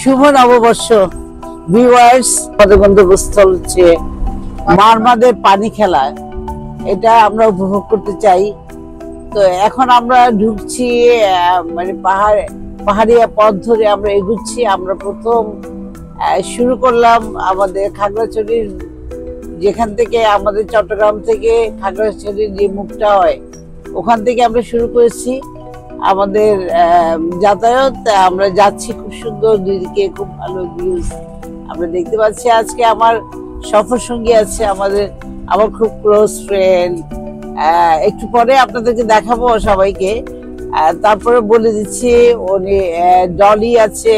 শুভ নববর্ষ ভিউয়ার্স। আমাদের গন্তব্যস্থল হচ্ছে মারমাদের পানি খেলা, এটা আমরা উপভোগ করতে চাই। তো এখন আমরা ঢুকছি মানে পাহাড়িয়া পথ ধরে আমরা এগুচ্ছি। আমরা প্রথম শুরু করলাম আমাদের খাগড়াছড়ির, যেখান থেকে আমাদের চট্টগ্রাম থেকে খাগড়াছড়ির যে মুখটা হয় ওখান থেকে আমরা শুরু করেছি আমাদের যাতায়াত। আমরা যাচ্ছি, খুব সুন্দর, দুই দিকে খুব ভালো ভিউজ আমরা দেখতে পাচ্ছি। আজকে আমার সফর সঙ্গী আছে আমার খুব ক্লোজ ফ্রেন্ড, একটু পরে আপনাদেরকে দেখাবো সবাইকে। তারপরে বলে দিচ্ছি উনি ডলি আছে,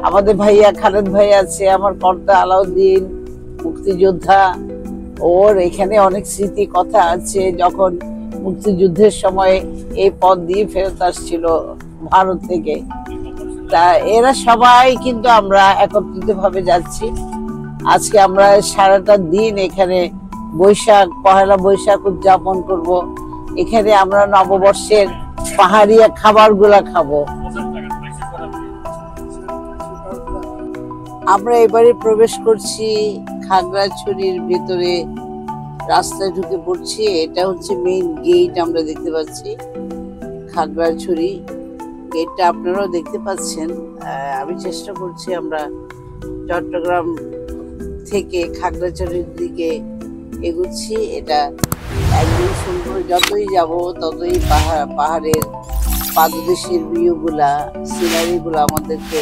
আমাদের ভাইয়া খালেদ ভাই আছে, আমার কর্তা আলাউদ্দিন মুক্তিযোদ্ধা। ওর এখানে অনেক স্মৃতি কথা আছে, যখন মুক্তিযুদ্ধের সময় এই পথ দিয়ে ফেরত আসছিল ভারত থেকে। তা এরা সবাই কিন্তু আমরা একত্রিত ভাবে যাচ্ছি। আজকে আমরা সারাটা দিন এখানে পহেলা বৈশাখ উদযাপন করব। এখানে আমরা নববর্ষের পাহাড়িয়া খাবারগুলা খাবো। আমরা এবারে প্রবেশ করছি খাগড়াছড়ির ভেতরে, রাস্তায় ঢুকে পড়ছি। এটা হচ্ছে মেইন গেট, আমরা দেখতে পাচ্ছি খাগড়াছড়ি গেটটা, আপনারাও দেখতে পাচ্ছেন। আমি চেষ্টা করছি আমরা চট্টগ্রাম থেকে খাগড়াছড়ির দিকে এগুচ্ছি। এটা একদম সুন্দর, যতই যাব ততই পাহাড়ের পাদদেশের ভিউগুলা, সিনারিগুলো আমাদেরকে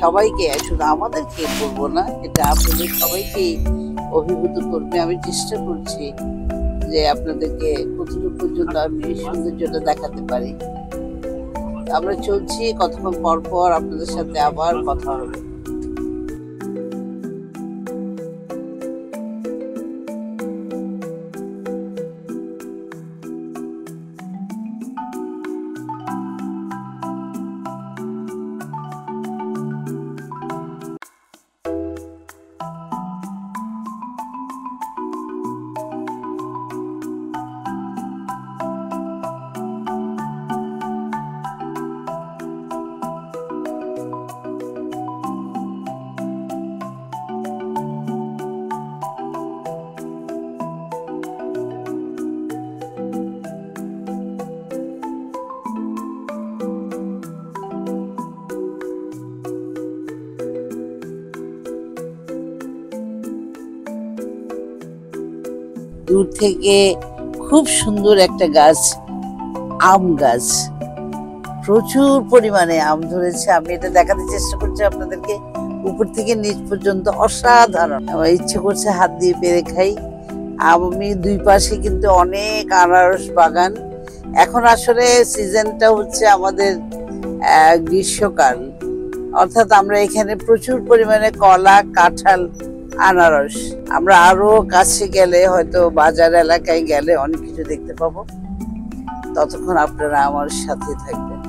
সবাইকে, শুধু আমাদেরকে বলবো না, এটা আপনাদের সবাইকেই অভিভূত করবে। আমি চেষ্টা করছি যে আপনাদেরকে কতটুকু পর্যন্ত আমি সৌন্দর্যটা দেখাতে পারি। আমরা চলছি, কতক্ষণ পর পর আপনাদের সাথে আবার কথা হবে। দূর থেকে খুব সুন্দর একটা গাছ, আম গাছ, প্রচুর পরিমাণে আম ধরেছে। আমি এটা দেখাতে চেষ্টা করছি আপনাদেরকে, উপর থেকে নিচ পর্যন্ত অসাধারণ। আমার ইচ্ছে করছে হাত দিয়ে পেরে খাই। আমি দুই পাশে কিন্তু অনেক আনারস বাগান। এখন আসলে সিজনটা হচ্ছে আমাদের গ্রীষ্মকাল, অর্থাৎ আমরা এখানে প্রচুর পরিমাণে কলা, কাঁঠাল, আনারস। আমরা আরো কাছে গেলে, হয়তো বাজার এলাকায় গেলে অনেক কিছু দেখতে পাবো। ততক্ষণ আপনারা আমার সাথে থাকবেন।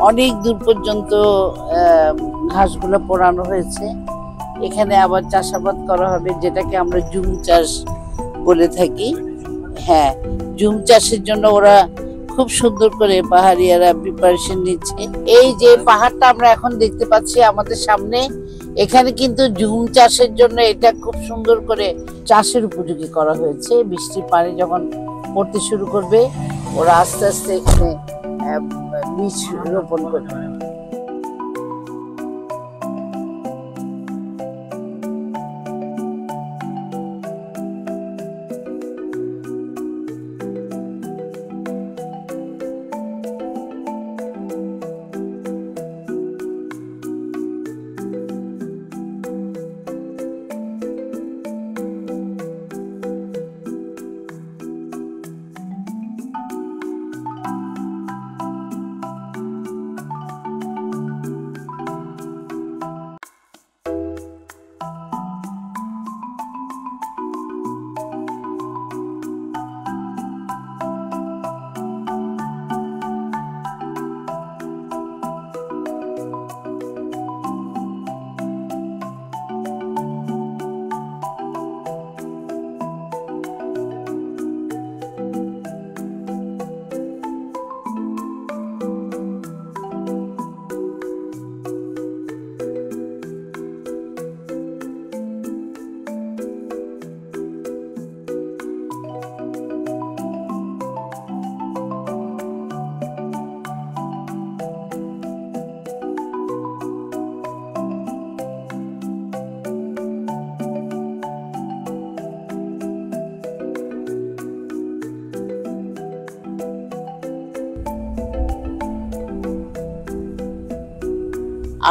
অনেক দূর পর্যন্ত ঘাসগুলো পোড়ানো হয়েছে। এখানে আবার চাষাবাদ করা হবে, যেটাকে আমরা জুম চাষ বলে থাকি। হ্যাঁ, জুম চাষের জন্য ওরা খুব সুন্দর করে পাহাড়িয়ারা প্রিপারেশন নিচ্ছে। এই যে পাহাড়টা আমরা এখন দেখতে পাচ্ছি আমাদের সামনে, এখানে কিন্তু জুম চাষের জন্য এটা খুব সুন্দর করে চাষের উপযোগী করা হয়েছে। বৃষ্টির পানি যখন পড়তে শুরু করবে, ওরা আস্তে আস্তে এখানে বীজ রোপণ করবে।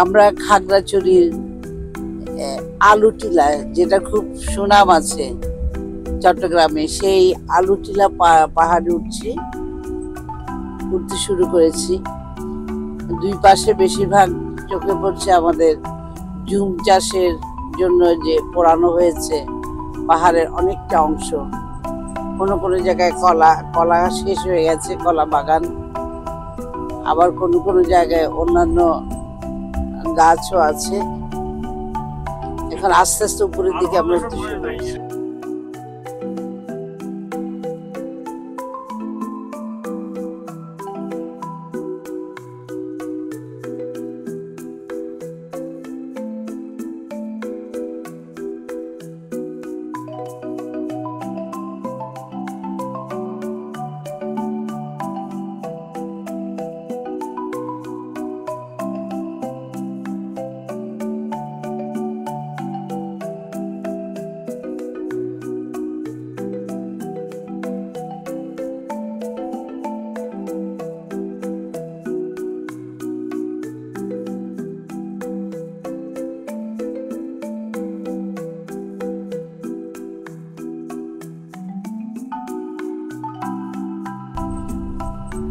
আমরা খাগড়াছড়ির আলু টিলা, যেটা খুব সুনাম আছে চট্টগ্রামে, সেই আলু টিলা পাহাড়ে উঠতে শুরু করেছি। দুই পাশে বেশিরভাগ চোখে পড়ছে আমাদের জুম চাষের জন্য যে পোড়ানো হয়েছে পাহাড়ের অনেকটা অংশ। কোনো কোনো জায়গায় কলা শেষ হয়ে গেছে, কলা বাগান। আবার কোনো কোনো জায়গায় অন্যান্য গাছও আছে। এখন আস্তে আস্তে উপরের দিকে আমরা উঠতে শুরু করেছি।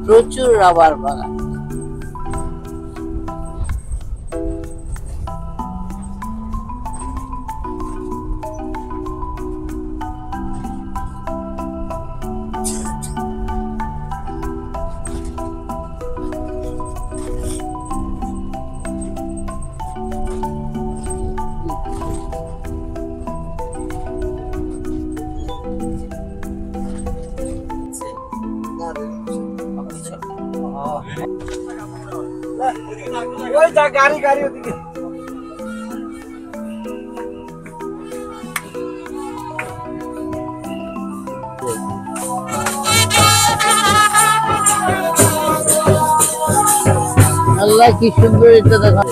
প্রচুর রাবার বাগান। গাড়ি গাড়ি ওদিকে আল্লাহ কি সুন্দর এটা দেখা।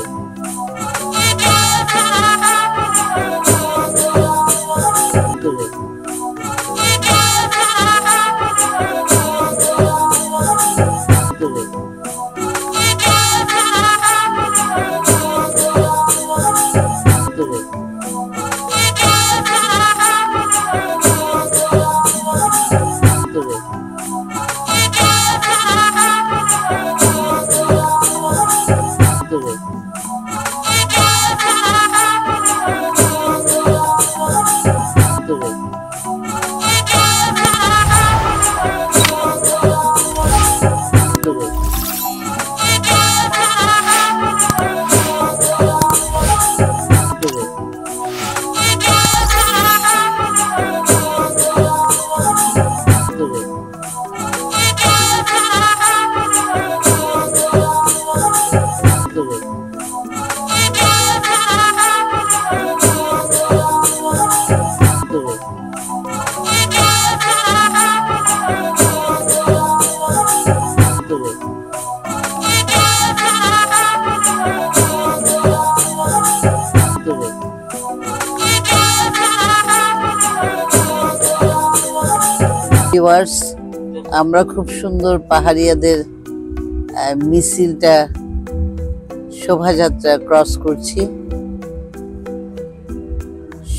আমরা খুব সুন্দর পাহাড়িয়াদের মিছিলটা শোভাযাত্রা ক্রস করছি।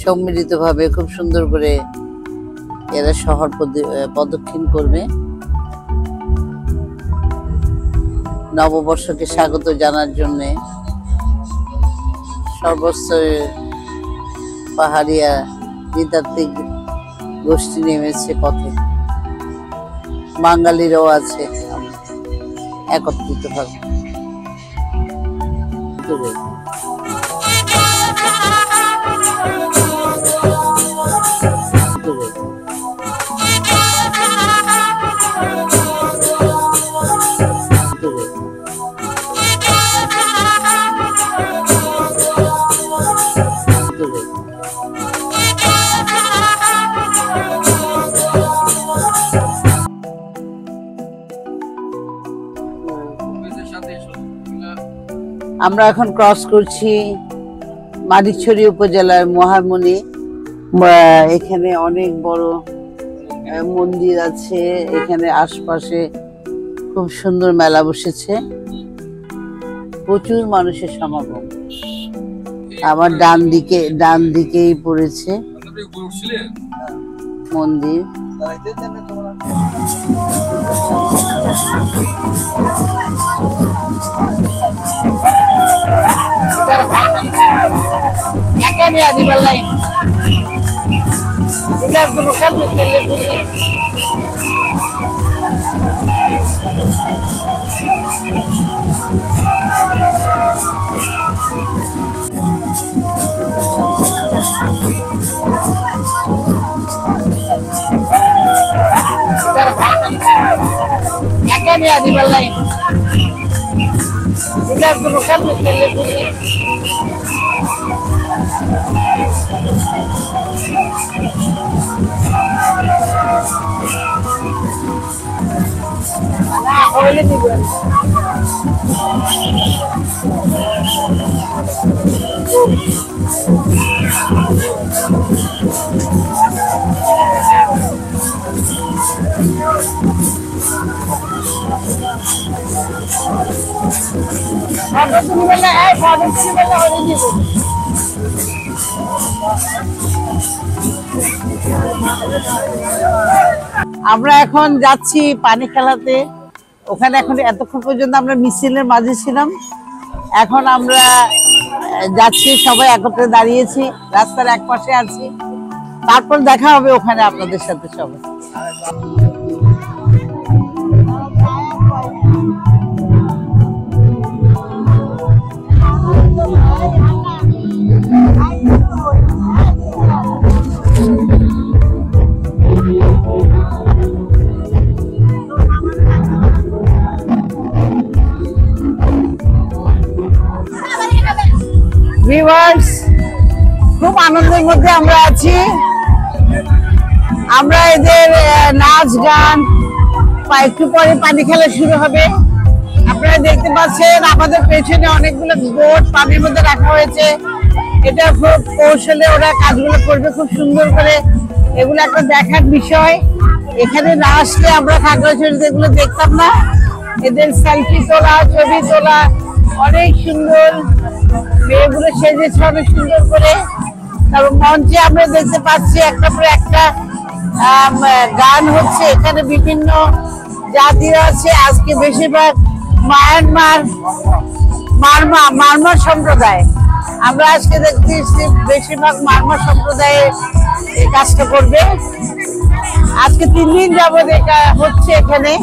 সম্মিলিতভাবে খুব সুন্দর করে এরা শহর প্রদক্ষিণ করবে। নববর্ষকে স্বাগত জানার জন্য সর্বস্তরের পাহাড়িয়া নৃতাত্ত্বিক গোষ্ঠী নেমেছে পথে। বাঙালিরাও আছে একত্রিত ভাবে। আমরা এখন ক্রস করছি মানিকছড়ি উপজেলার মহামণি। এখানে অনেক বড় মন্দির আছে। এখানে আশপাশে খুব সুন্দর মেলা বসেছে। প্রচুর মানুষের সমাগম। আমার ডান দিকেই পড়েছে মন্দির। আমরা এখন যাচ্ছি পানি খেলাতে। ওখানে এখন এতক্ষণ পর্যন্ত আমরা মিছিলের মাঝে ছিলাম, এখন আমরা যাচ্ছি, সবাই একত্রে দাঁড়িয়েছি, রাস্তার এক পাশে আছি। তারপর দেখা হবে ওখানে আপনাদের সাথে সবাই। ভিউয়ার্স, খুব আনন্দের মধ্যে আমরা আছি। আমরা এদের নাচ গান, একটু পরে পানি খেলা শুরু হবে। আপনারা দেখতে পাচ্ছেন আমাদের পেছনে অনেকগুলো বোট পানির মধ্যে রাখা হয়েছে। এটা খুব কৌশলে ওরা কাজগুলো করবে খুব সুন্দর করে। এগুলো একটা দেখার বিষয়। এখানে না আসলে আমরা খাগড়াছড়িতে এগুলো দেখতাম না। এদের সেলফি তোলা, ছবি তোলা অনেক সুন্দর। মেয়েগুলো সেজেছে অনেক সুন্দর করে। তারপর মঞ্চে আমরা দেখতে পাচ্ছি একটা পর একটা গান হচ্ছে। এখানে বিভিন্ন জাতিরা আছে। আজকে বেশিরভাগ মারমা সম্প্রদায়। আমরা আজকে দেখতেছি বেশিরভাগ মারমা সম্প্রদায়ে এই কাজটা করবে। আজকে 3 দিন যাবত এটা হচ্ছে এখানে।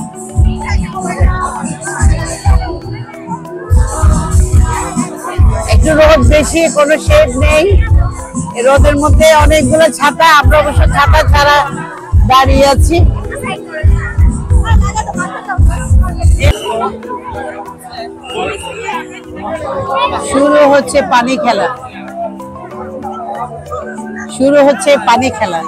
একটু রোদ বেশি, কোনো শেড নেই। রোদের মধ্যে অনেকগুলো ছাতা, আমরা অবশ্য ছাতা ছাড়া দাঁড়িয়ে আছি। শুরু হচ্ছে পানি খেলা, শুরু হচ্ছে পানি খেলা।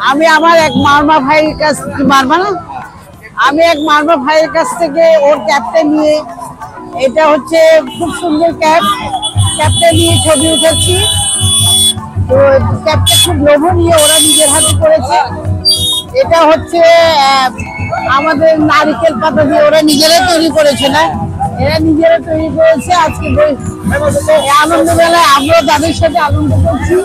আমি আমার এক মারমা ভাইয়ের কাছ থেকে ওর ক্যাপটা নিয়ে, এটা হচ্ছে খুব সুন্দর ক্যাপটা নিয়ে ছবি উঠেছি। তো ক্যাপটা খুব লোভনীয়, ওরা নিজের হাতে করেছে। এটা হচ্ছে আমাদের নারকেল পাতা দিয়ে ওরা নিজেরা তৈরি করেছে, না এরা নিজেরা তৈরি করেছে। আজকে আনন্দ বেলায় আমরাও তাদের সাথে আনন্দ করছি।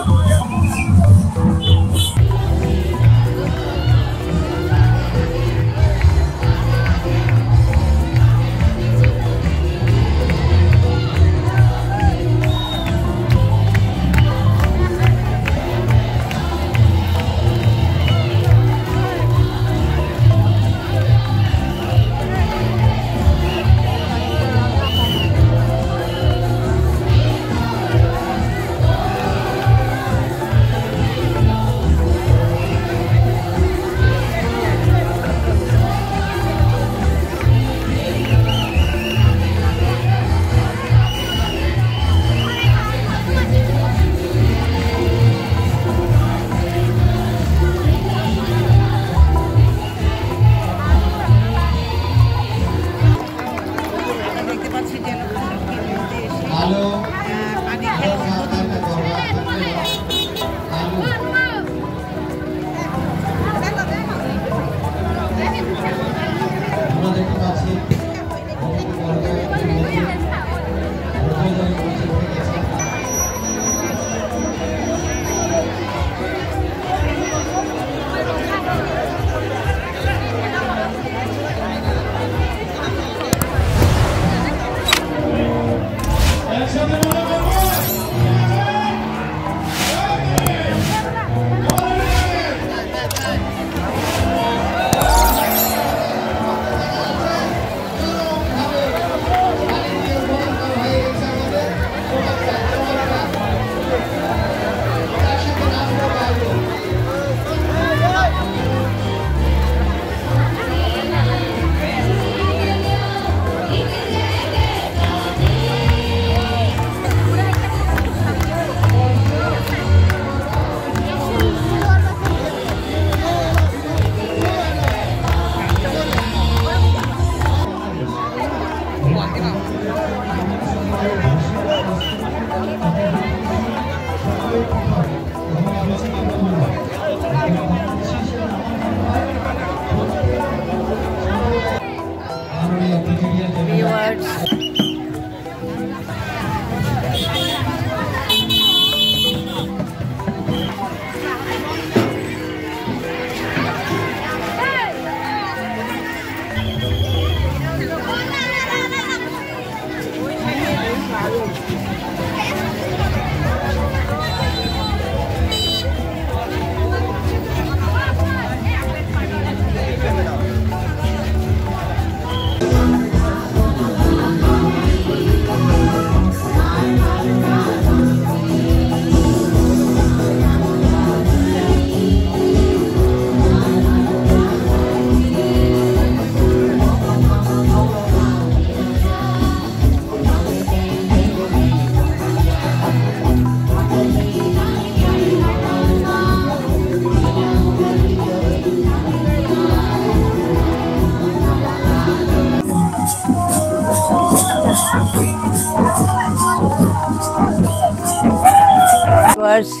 ভিউয়ার্স,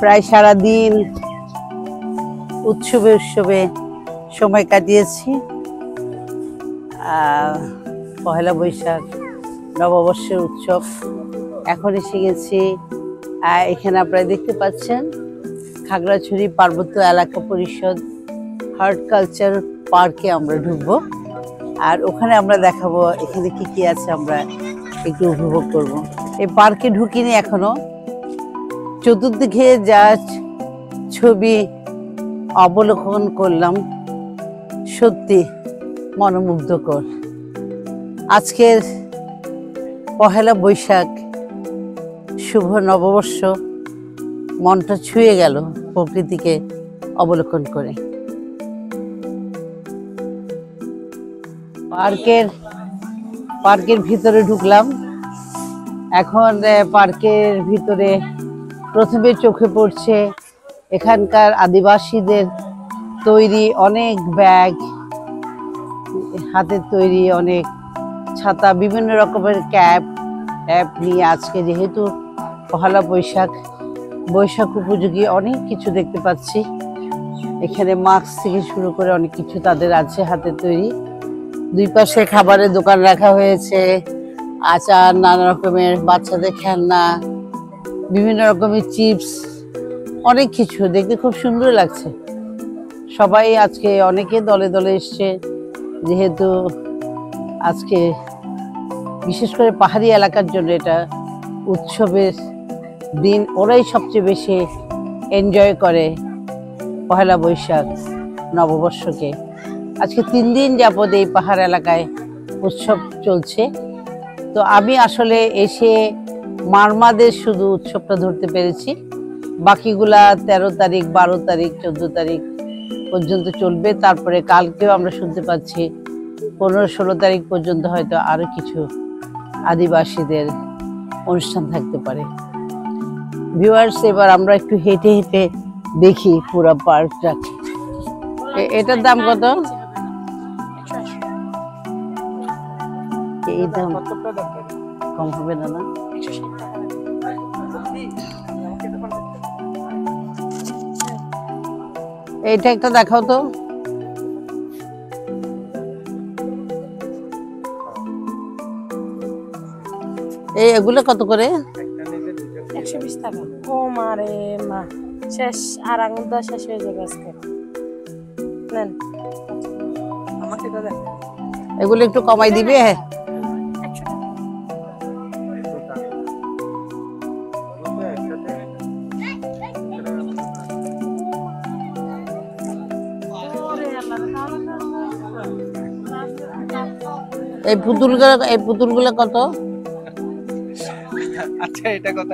প্রায় সারাদিন উৎসবে সময় কাটিয়েছি। পহেলা বৈশাখ নববর্ষের উৎসব এখন এসে গেছি। এখানে আপনারা দেখতে পাচ্ছেন খাগড়াছড়ি পার্বত্য এলাকা পরিষদ হর্টিকালচার পার্কে আমরা ঢুকবো, আর ওখানে আমরা দেখাবো এখানে কি কি আছে, আমরা একটু উপভোগ করব। এই পার্কে ঢুকিনি এখনো, চতুর্দিকে যা ছবি অবলোকন করলাম সত্যি মনোমুগ্ধকর। আজকের পহেলা বৈশাখ শুভ নববর্ষ মনটা ছুঁয়ে গেল প্রকৃতিকে অবলোকন করে। পার্কের ভিতরে ঢুকলাম। এখন পার্কের ভিতরে প্রথমে চোখে পড়ছে এখানকার আদিবাসীদের তৈরি অনেক ব্যাগ, হাতের তৈরি অনেক ছাতা, বিভিন্ন রকমের ক্যাপ নিয়ে আজকে যেহেতু পহেলা বৈশাখ উপযোগী অনেক কিছু দেখতে পাচ্ছি। এখানে মাস্ক থেকে শুরু করে অনেক কিছু তাদের আছে হাতের তৈরি। দুই পাশে খাবারের দোকান রাখা হয়েছে, আচার, নানা রকমের বাচ্চাদের খেলনা, বিভিন্ন রকমের চিপস, অনেক কিছু দেখতে খুব সুন্দর লাগছে। সবাই আজকে অনেকে দলে দলে এসছে, যেহেতু আজকে বিশেষ করে পাহাড়ি এলাকার জন্য এটা উৎসবের দিন। ওরাই সবচেয়ে বেশি এনজয় করে পহেলা বৈশাখ নববর্ষকে। আজকে 3 দিন যাবত এই পাহাড় এলাকায় উৎসব চলছে। তো আমি আসলে এসে মারমাদের শুধু উৎসবটা ধরতে পেরেছি, বাকিগুলা 13 তারিখ, 12 তারিখ, 14 তারিখ পর্যন্ত চলবে। তারপরে কালকেও আমরা শুনতে পাচ্ছি 15-16 তারিখ পর্যন্ত হয়তো আরো কিছু আদিবাসীদের অনুষ্ঠান থাকতে পারে। ভিউয়ার্স, এবার আমরা একটু হেঁটে হেঁটে দেখি পুরো পার্কটা। এটার দাম কত? এই দাম কম হবে না? এইটা একটা দেখাও তো। এগুলো কত করে? 120 টাকা। ও মারে মা, শেষ আর আঙুল দা শেষ হয়ে যাবে আজকে। নেন আমাকে দাও। এগুলো একটু কমাই দিবে? এই পুতুলগুলো কত? আচ্ছা, এটা কত?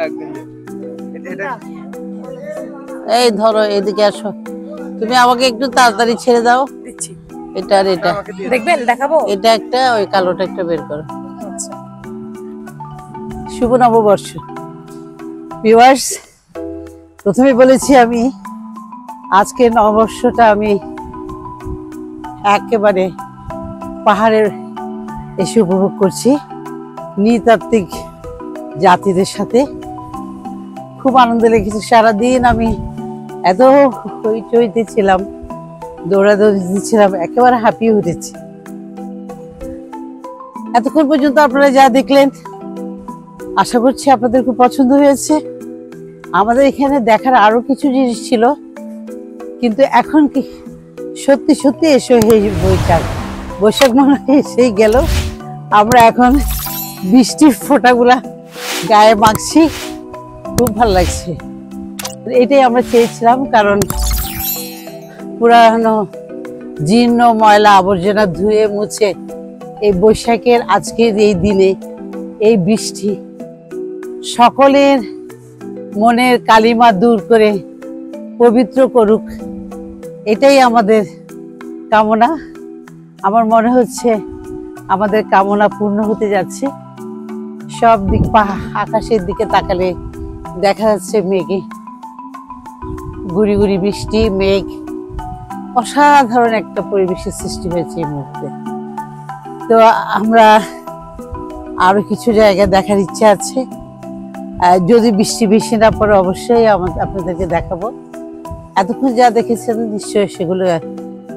এই ধরো, এদিকে আসো। তুমি আমাকে একটু তাড়াতাড়ি ছেড়ে দাও। দিচ্ছি। এটা আর এটা দেখবেন, দেখাবো। এটা একটা, ওই কালোটা একটা বের করো। আচ্ছা, শুভ নববর্ষ। ভিউয়ার্স, প্রথমে বলেছি আমি আজকে নববর্ষটা আমি একেবারে পাহাড়ের এসে উপভোগ করছি নৃতাত্ত্বিক জাতিদের সাথে। খুব আনন্দ লেগেছে। সারাদিন আমি এত হইচইতে ছিলাম, দৌড়াদৌড়ি ছিলাম, একেবারে হাঁপিয়ে উঠেছি। এতক্ষণ পর্যন্ত আপনারা যা দেখলেন আশা করছি আপনাদের খুব পছন্দ হয়েছে। আমাদের এখানে দেখার আরো কিছু জিনিস ছিল, কিন্তু এখন কি সত্যি সত্যি এসে বৈশাখ মনে হয় এসেই গেল। আমরা এখন বৃষ্টির ফোঁটাগুলা গায়ে মাখছি, খুব ভালো লাগছে। এটাই আমরা চেয়েছিলাম, কারণ পুরানো জীর্ণ ময়লা আবর্জনা ধুয়ে মুছে এই বৈশাখের আজকের এই দিনে এই বৃষ্টি সকলের মনের কালিমা দূর করে পবিত্র করুক, এটাই আমাদের কামনা। আমার মনে হচ্ছে আমাদের কামনা পূর্ণ হতে যাচ্ছে। সব দিক আকাশের দিকে তাকালে দেখা যাচ্ছে মেঘে গুড়ি গুড়ি বৃষ্টি, মেঘ, অসাধারণ একটা পরিবেশের সৃষ্টি হয়েছে এই মুহূর্তে। তো আমরা আরো কিছু জায়গা দেখার ইচ্ছা আছে, যদি বৃষ্টি বেশি না পড়ে অবশ্যই আপনাদেরকে দেখাবো। এতক্ষণ যা দেখেছেন নিশ্চয়ই সেগুলো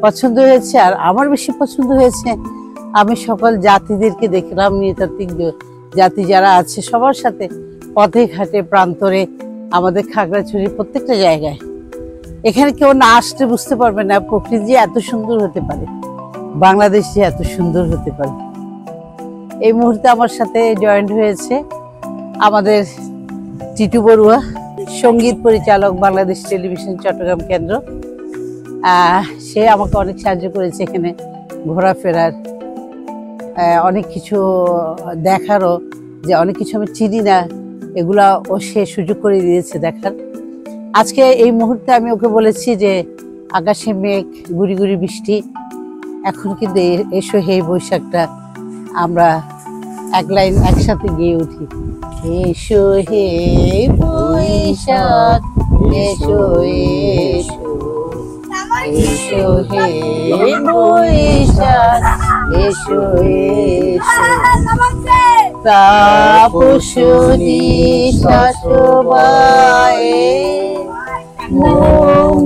পছন্দ হয়েছে। আর আমার বেশি পছন্দ হয়েছে, আমি সকল জাতিদেরকে দেখলাম, নৃতাত্ত্বিক জাতি যারা আছে সবার সাথে পথে ঘাটে প্রান্তরে, আমাদের খাগড়াছড়ি প্রত্যেকটা জায়গায়। এখানে কেউ না আসলে বুঝতে পারবে না প্রকৃতি যে এত সুন্দর হতে পারে, বাংলাদেশ যে এত সুন্দর হতে পারে। এই মুহূর্তে আমার সাথে জয়েন্ট হয়েছে আমাদের টিটু বড়ুয়া, সঙ্গীত পরিচালক, বাংলাদেশ টেলিভিশন চট্টগ্রাম কেন্দ্র। সে আমাকে অনেক সাহায্য করেছে এখানে ঘোরাফেরার, অনেক কিছু দেখারও, যে অনেক কিছু আমি চিনি না এগুলা ও সে সুযোগ করে দিয়েছে দেখার। আজকে এই মুহূর্তে আমি ওকে বলেছি যে আকাশে মেঘ, গুড়ি গুড়ি বৃষ্টি, এখন কিন্তু এসো হে বৈশাখটা আমরা এক লাইন একসাথে গিয়ে উঠি। এসো হে বৈশাখ এসো এসো, এসো হে বৈশাখ এসো এসো, তাপসী শাসবায়ে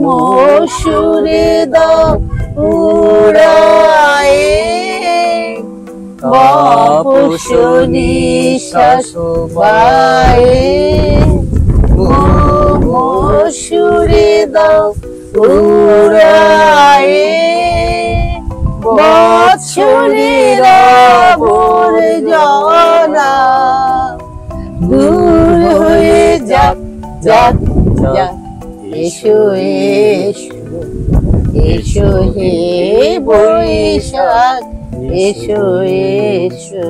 মৌসুরে দাও উড়ায়ে, বাপসনী শাসবায়ে মৌসুরে দাও উড়ায়ে, বৎসরের আবর্জনা দূর হয়ে যাক যাক যাক, এসো এসো এসো হে বৈশাখ এসো এসো।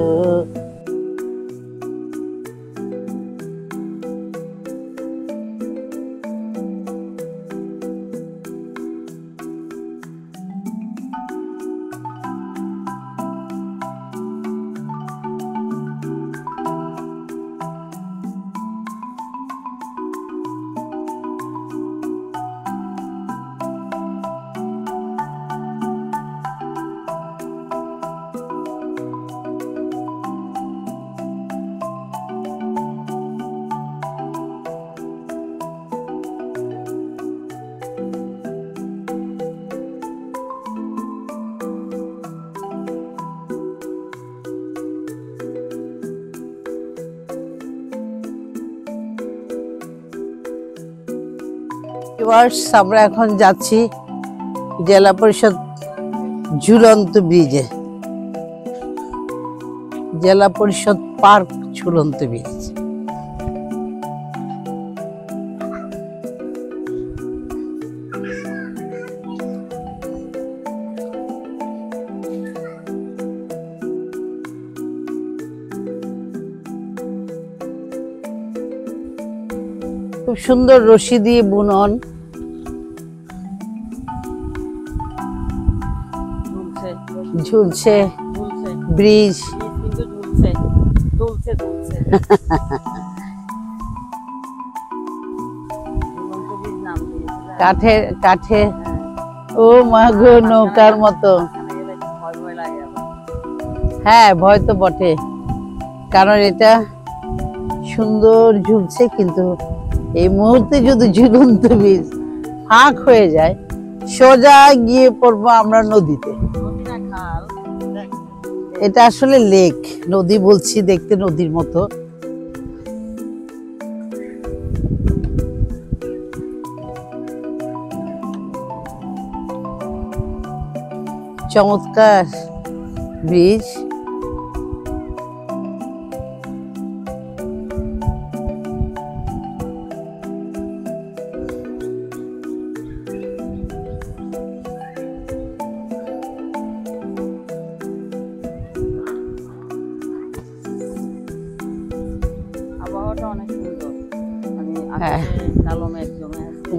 আমরা এখন যাচ্ছি জেলা পরিষদ ঝুলন্ত ব্রিজে, জেলা পরিষদ পার্ক ঝুলন্ত ব্রিজ। খুব সুন্দর রশি দিয়ে বুনন, ঝুলছে ব্রিজ, কাঠের কাঠে, ও মাগো নৌকার মতো। হ্যাঁ, ভয় তো বটে, কারণ এটা সুন্দর ঝুলছে, কিন্তু এই মুহূর্তে যদি ঝুলন্ত ব্রিজ ফাঁক হয়ে যায় সোজা গিয়ে পড়বো আমরা নদীতে। এটা আসলে লেক, নদী বলছি, দেখতে নদীর মতো। চমৎকার ব্রিজ।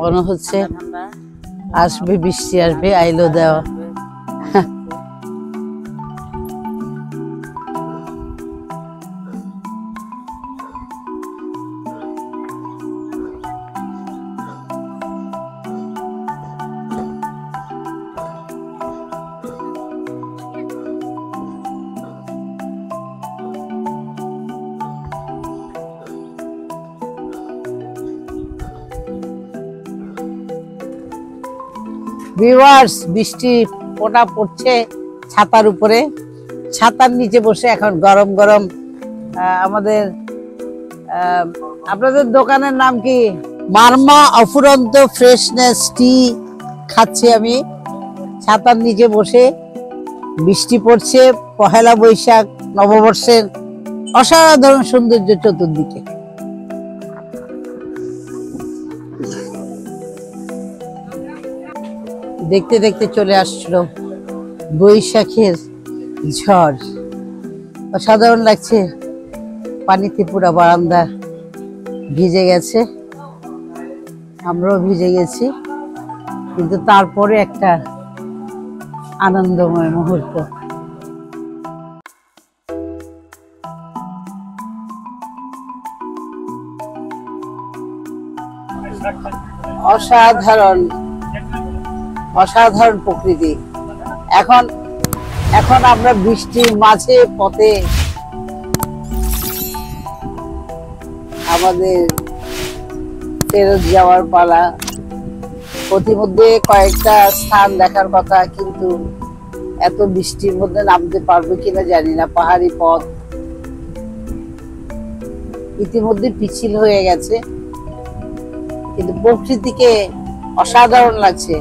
মনে হচ্ছে আসবে, বৃষ্টি আসবে, আইলো দেওয়া। ভিউয়ার্স, বৃষ্টি ফোঁটা পড়ছে ছাতার উপরে, ছাতার নিচে বসে এখন গরম গরম আমাদের আপনাদের দোকানের নাম কি? মারমা অফুরন্ত ফ্রেশনেস টি খাচ্ছি আমি ছাতার নিচে বসে। বৃষ্টি পড়ছে, পহেলা বৈশাখ, নববর্ষের অসাধারণ সৌন্দর্য চতুর্দিকে। দেখতে দেখতে চলে আসছিল বৈশাখের ঝড়, অসাধারণ লাগছে। পানিতে পুরা বারান্দা ভিজে গেছে, আমরাও ভিজে গেছি, কিন্তু তারপরে একটা আনন্দময় মুহূর্ত। অসাধারণ অসাধারণ প্রকৃতি। এখন এখন আমরা বৃষ্টির মাঝে পথে আমাদের ফেরত যাওয়ার পালা। প্রতিমধ্যে কয়েকটা স্থান দেখার কথা, কিন্তু এত বৃষ্টির মধ্যে নামতে পারবো কিনা জানি না। পাহাড়ি পথ ইতিমধ্যে পিছিল হয়ে গেছে, কিন্তু প্রকৃতিকে অসাধারণ লাগছে।